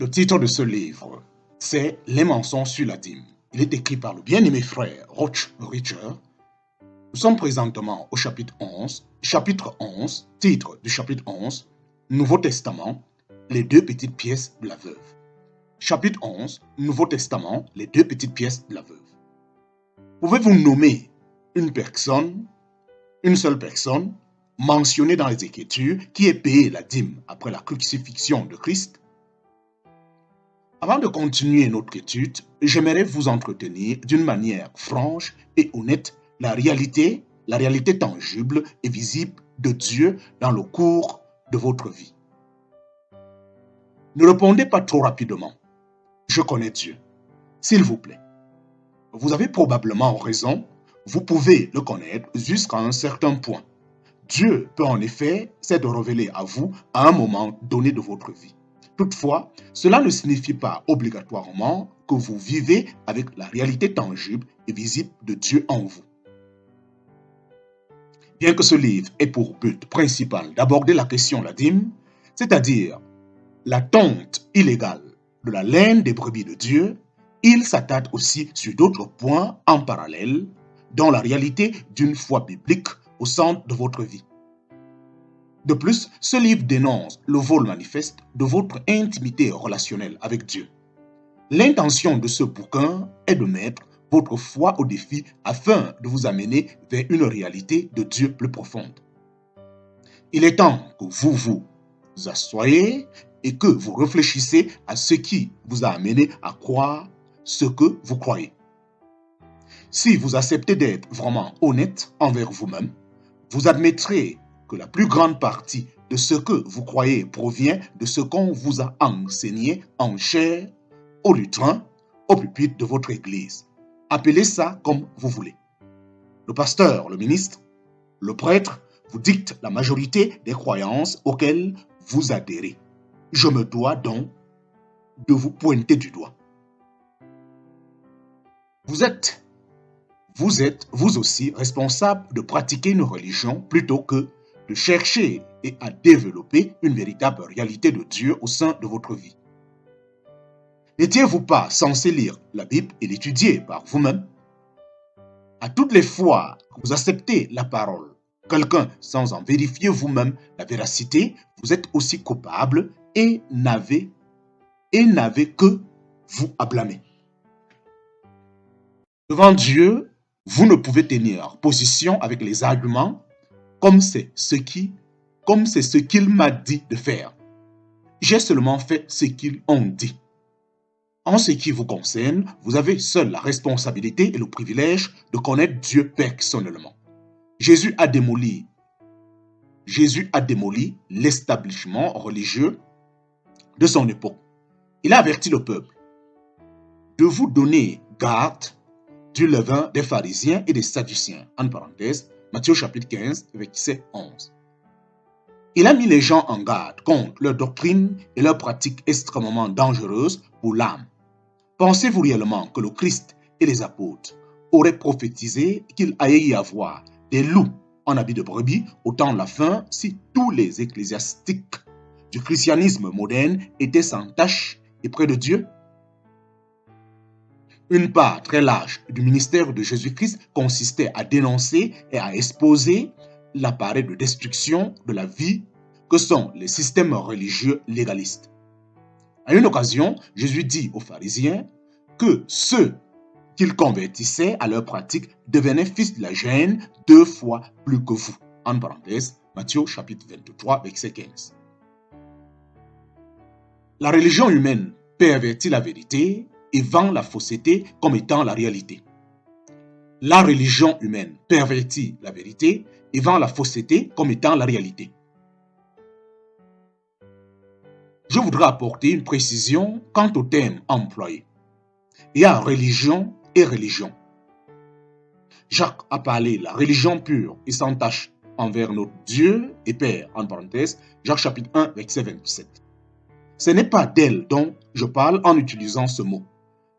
Le titre de ce livre, c'est Les mensonges sur la dîme. Il est écrit par le bien-aimé frère Roach Richard. Nous sommes présentement au chapitre 11, titre du chapitre 11, Nouveau Testament, les deux petites pièces de la veuve. Chapitre 11, Nouveau Testament, les deux petites pièces de la veuve. Pouvez-vous nommer une seule personne, mentionnée dans les Écritures, qui ait payé la dîme après la crucifixion de Christ? Avant de continuer notre étude, j'aimerais vous entretenir d'une manière franche et honnête la réalité tangible et visible de Dieu dans le cours de votre vie. Ne répondez pas trop rapidement. Je connais Dieu. S'il vous plaît. Vous avez probablement raison. Vous pouvez le connaître jusqu'à un certain point. Dieu peut en effet s'être révélé à vous à un moment donné de votre vie. Toutefois, cela ne signifie pas obligatoirement que vous vivez avec la réalité tangible et visible de Dieu en vous. Bien que ce livre ait pour but principal d'aborder la question de la dîme, c'est-à-dire la tonte illégale de la laine des brebis de Dieu, il s'attarde aussi sur d'autres points en parallèle, dont la réalité d'une foi biblique au centre de votre vie. De plus, ce livre dénonce le vol manifeste de votre intimité relationnelle avec Dieu. L'intention de ce bouquin est de mettre votre foi au défi afin de vous amener vers une réalité de Dieu plus profonde. Il est temps que vous vous assoyez et que vous réfléchissez à ce qui vous a amené à croire ce que vous croyez. Si vous acceptez d'être vraiment honnête envers vous-même, vous admettrez que la plus grande partie de ce que vous croyez provient de ce qu'on vous a enseigné en chair, au lutrin, au pupitre de votre église. Appelez ça comme vous voulez. Le pasteur, le ministre, le prêtre vous dicte la majorité des croyances auxquelles vous adhérez. Je me dois donc de vous pointer du doigt. Vous êtes vous aussi responsable de pratiquer une religion plutôt que de chercher et à développer une véritable réalité de Dieu au sein de votre vie. N'étiez-vous pas censé lire la Bible et l'étudier par vous-même? À toutes les fois que vous acceptez la parole de quelqu'un sans en vérifier vous-même la véracité, vous êtes aussi coupable et n'avez que vous à blâmer. Devant Dieu, vous ne pouvez tenir position avec les arguments comme c'est ce qu'il m'a dit de faire. J'ai seulement fait ce qu'ils ont dit. En ce qui vous concerne, vous avez seul la responsabilité et le privilège de connaître Dieu personnellement. Jésus a démoli l'établissement religieux de son époque. Il a averti le peuple de vous donner garde du levain des pharisiens et des sadduciens. En parenthèse, Matthieu chapitre 15, verset 11. Il a mis les gens en garde contre leur doctrine et leurs pratiques extrêmement dangereuses pour l'âme. Pensez-vous réellement que le Christ et les apôtres auraient prophétisé qu'il allait y avoir des loups en habit de brebis au temps de la fin si tous les ecclésiastiques du christianisme moderne étaient sans tache et près de Dieu? Une part très large du ministère de Jésus-Christ consistait à dénoncer et à exposer l'appareil de destruction de la vie que sont les systèmes religieux légalistes. À une occasion, Jésus dit aux pharisiens que ceux qu'il convertissait à leur pratique devenaient fils de la gêne 2 fois plus que vous. En parenthèse, Matthieu chapitre 23, verset 15. La religion humaine pervertit la vérité et vend la fausseté comme étant la réalité. La religion humaine pervertit la vérité et vend la fausseté comme étant la réalité. Je voudrais apporter une précision quant au terme employé. Il y a religion et religion. Jacques a parlé de la religion pure et sans tache envers notre Dieu et Père, en parenthèse, Jacques chapitre 1, verset 27. Ce n'est pas d'elle dont je parle en utilisant ce mot.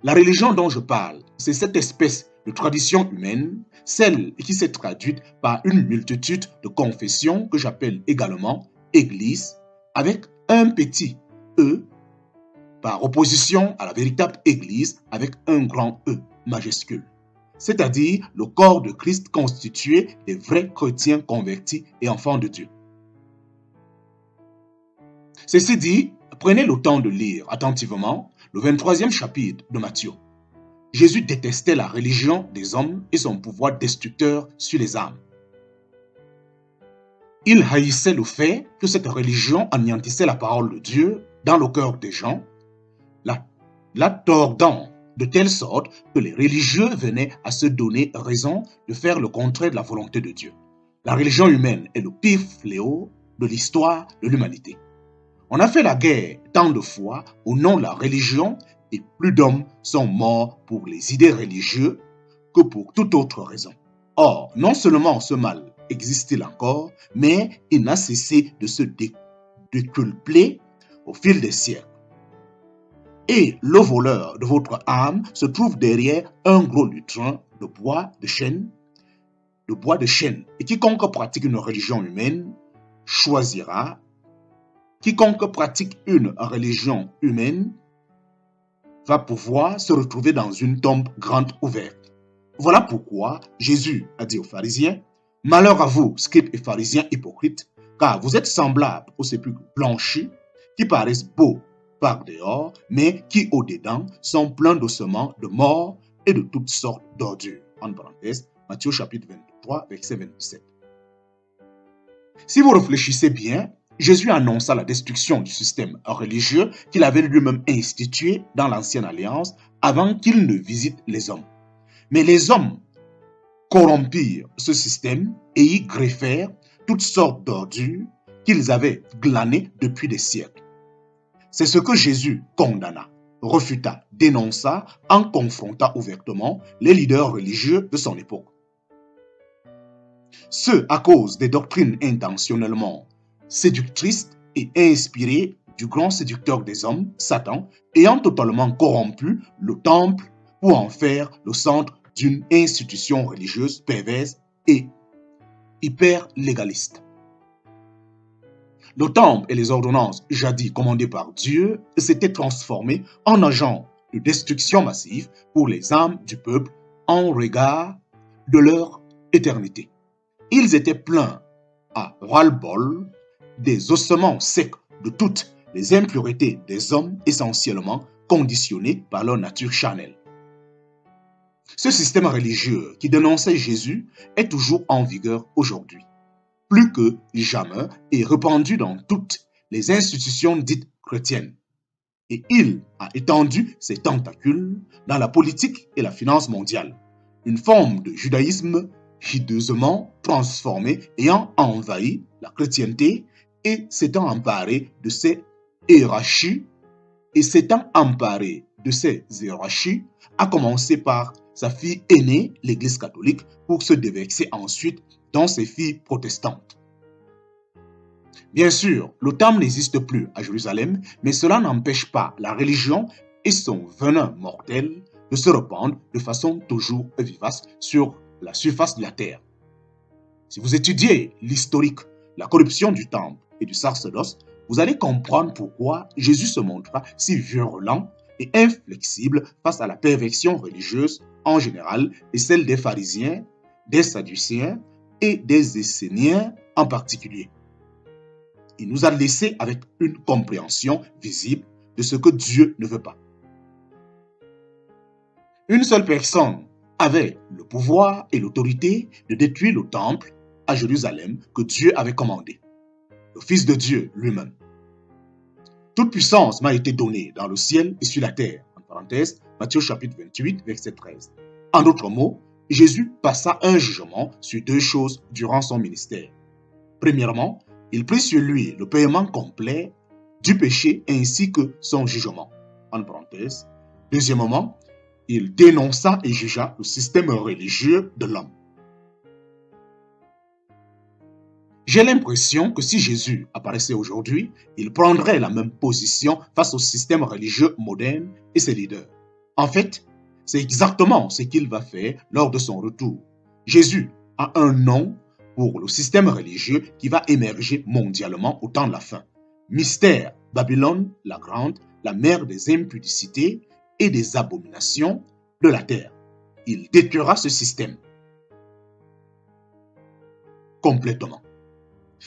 La religion dont je parle, c'est cette espèce de tradition humaine, celle qui s'est traduite par une multitude de confessions que j'appelle également Église, avec un petit E par opposition à la véritable Église avec un grand E majuscule, c'est-à-dire le corps de Christ constitué des vrais chrétiens convertis et enfants de Dieu. Ceci dit, prenez le temps de lire attentivement le 23e chapitre de Matthieu. Jésus détestait la religion des hommes et son pouvoir destructeur sur les âmes. Il haïssait le fait que cette religion anéantissait la parole de Dieu dans le cœur des gens, la tordant de telle sorte que les religieux venaient à se donner raison de faire le contraire de la volonté de Dieu. La religion humaine est le pire fléau de l'histoire de l'humanité. On a fait la guerre tant de fois au nom de la religion et plus d'hommes sont morts pour les idées religieuses que pour toute autre raison. Or, non seulement ce mal existe-t-il encore, mais il n'a cessé de se décupler au fil des siècles. Et le voleur de votre âme se trouve derrière un gros lutrin de bois de chêne. Et quiconque pratique une religion humaine choisira. Quiconque pratique une religion humaine va pouvoir se retrouver dans une tombe grande ouverte. Voilà pourquoi Jésus a dit aux pharisiens, « Malheur à vous, scribes et pharisiens hypocrites, car vous êtes semblables aux sépulcres blanchis, qui paraissent beaux par dehors, mais qui au-dedans sont pleins d'ossements, de morts et de toutes sortes d'ordures. » En parenthèse, Matthieu chapitre 23, verset 27. Si vous réfléchissez bien, Jésus annonça la destruction du système religieux qu'il avait lui-même institué dans l'Ancienne Alliance avant qu'il ne visite les hommes. Mais les hommes corrompirent ce système et y greffèrent toutes sortes d'ordures qu'ils avaient glanées depuis des siècles. C'est ce que Jésus condamna, refuta, dénonça en confrontant ouvertement les leaders religieux de son époque. Ce à cause des doctrines intentionnellement séductrice et inspirée du grand séducteur des hommes, Satan, ayant totalement corrompu le temple pour en faire le centre d'une institution religieuse perverse et hyper légaliste. Le temple et les ordonnances jadis commandées par Dieu s'étaient transformés en agents de destruction massive pour les âmes du peuple en regard de leur éternité. Ils étaient pleins à ras-le-bol des ossements secs de toutes les impuretés des hommes essentiellement conditionnés par leur nature charnelle. Ce système religieux qui dénonçait Jésus est toujours en vigueur aujourd'hui, plus que jamais et répandu dans toutes les institutions dites chrétiennes. Et il a étendu ses tentacules dans la politique et la finance mondiale, une forme de judaïsme hideusement transformé ayant envahi la chrétienté et s'étant emparé de ses hiérarchies, a commencé par sa fille aînée, l'Église catholique, pour se déverser ensuite dans ses filles protestantes. Bien sûr, le temple n'existe plus à Jérusalem, mais cela n'empêche pas la religion et son venin mortel de se répandre de façon toujours vivace sur la surface de la terre. Si vous étudiez l'historique, la corruption du temple et du sacerdoce, vous allez comprendre pourquoi Jésus se montra si virulent et inflexible face à la perversion religieuse en général et celle des pharisiens, des sadducéens et des esséniens en particulier. Il nous a laissé avec une compréhension visible de ce que Dieu ne veut pas. Une seule personne avait le pouvoir et l'autorité de détruire le temple à Jérusalem que Dieu avait commandé, le Fils de Dieu lui-même. Toute puissance m'a été donnée dans le ciel et sur la terre. En parenthèse, Matthieu chapitre 28, verset 13. En d'autres mots, Jésus passa un jugement sur deux choses durant son ministère. Premièrement, il prit sur lui le paiement complet du péché ainsi que son jugement. En parenthèse. Deuxièmement, il dénonça et jugea le système religieux de l'homme. J'ai l'impression que si Jésus apparaissait aujourd'hui, il prendrait la même position face au système religieux moderne et ses leaders. En fait, c'est exactement ce qu'il va faire lors de son retour. Jésus a un nom pour le système religieux qui va émerger mondialement au temps de la fin. Mystère, Babylone la grande, la mère des impudicités et des abominations de la terre. Il détruira ce système complètement.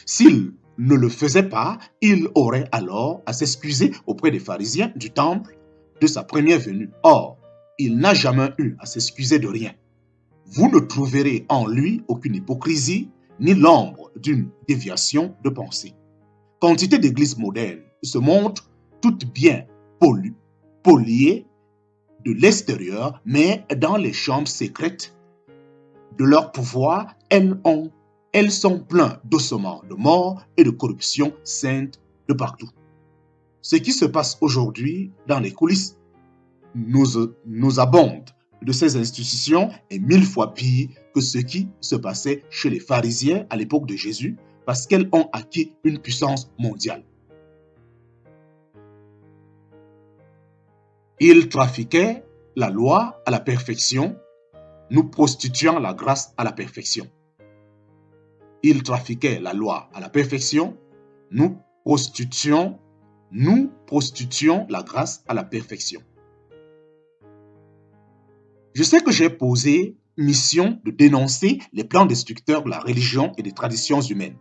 S'il ne le faisait pas, il aurait alors à s'excuser auprès des pharisiens du temple de sa première venue. Or, il n'a jamais eu à s'excuser de rien. Vous ne trouverez en lui aucune hypocrisie ni l'ombre d'une déviation de pensée. Quantité d'églises modernes se montrent toutes bien poliées de l'extérieur, mais dans les chambres secrètes de leur pouvoir, elles sont pleines d'ossements de mort et de corruption sainte de partout. Ce qui se passe aujourd'hui dans les coulisses nous abonde de ces institutions est 1000 fois pire que ce qui se passait chez les pharisiens à l'époque de Jésus, parce qu'elles ont acquis une puissance mondiale. Ils trafiquaient la loi à la perfection, nous prostituant la grâce à la perfection. Ils trafiquaient la loi à la perfection, nous prostituions la grâce à la perfection. Je sais que j'ai posé mission de dénoncer les plans destructeurs de la religion et des traditions humaines.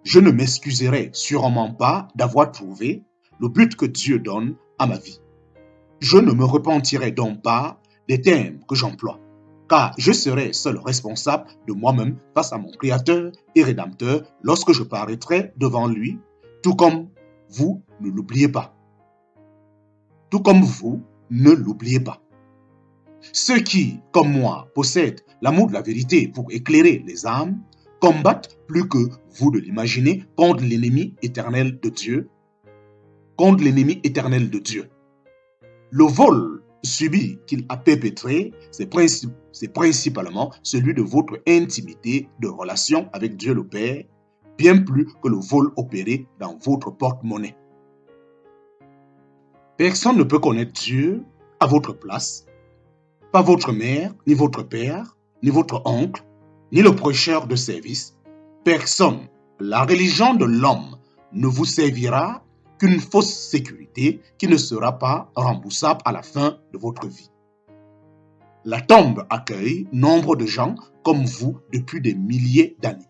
Je ne m'excuserai sûrement pas d'avoir trouvé le but que Dieu donne à ma vie. Je ne me repentirai donc pas des termes que j'emploie, car je serai seul responsable de moi-même face à mon Créateur et Rédempteur lorsque je paraîtrai devant lui, tout comme vous ne l'oubliez pas. Tout comme vous ne l'oubliez pas. Ceux qui, comme moi, possèdent l'amour de la vérité pour éclairer les âmes, combattent plus que vous de l'imaginer contre l'ennemi éternel de Dieu. Le vol subi qu'il a perpétré, c'est principalement celui de votre intimité de relation avec Dieu le Père, bien plus que le vol opéré dans votre porte-monnaie. Personne ne peut connaître Dieu à votre place, pas votre mère, ni votre père, ni votre oncle, ni le prêcheur de service. Personne. La religion de l'homme ne vous servira qu'une fausse sécurité qui ne sera pas remboursable à la fin de votre vie. La tombe accueille nombre de gens comme vous depuis des milliers d'années.